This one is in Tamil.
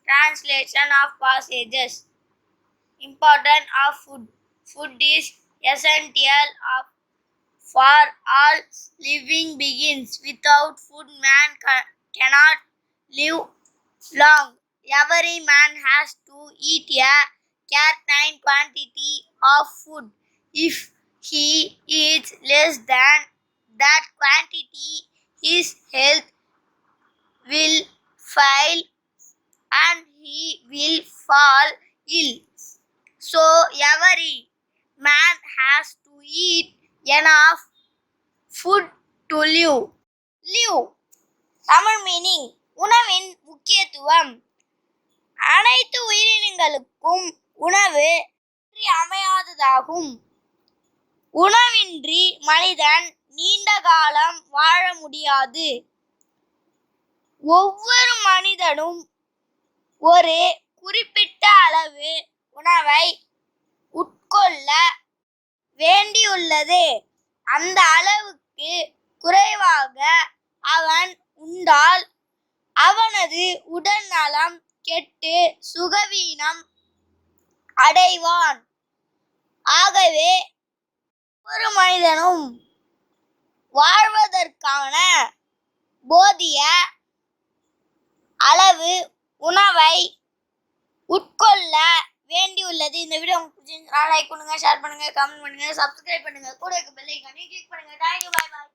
Translation of passages. Importance of food. Food is essential for all living beings. Without food, man cannot live long. Every man has to eat a certain quantity of food. If he eats less than that quantity, his health will fail and he will fall ill. So every man has to eat enough food to live. Live. Tamil meaning உணவின் முக்கியத்துவம். அனைத்து உயிரினங்களுக்கும் உணவு அமையாததாகும். உணவின்றி மனிதன் நீண்ட காலம் வாழ முடியாது. ஒவ்வொரு மனிதனும் ஒரு குறிப்பிட்ட அளவு உணவை உட்கொள்ள வேண்டியுள்ளது. அந்த அளவுக்கு குறைவாக அவன் உண்டால் அவனது உடல் நலம் கெட்டு சுகவீனம் அடைவான். ஆகவே ஒவ்வொரு மனிதனும் வாழ்வதற்கான போதிய அளவு உணவை உட்கொள்ள வேண்டியுள்ளது. இந்த வீடியோ உங்களுக்கு பிடிச்சிருந்தா லைக் பண்ணுங்க, ஷேர் பண்ணுங்க, கமெண்ட் பண்ணுங்க, சப்ஸ்கிரைப் பண்ணுங்க, கூட இருக்க பெல் ஐகானை கிளிக் பண்ணுங்க. Thank you, bye bye.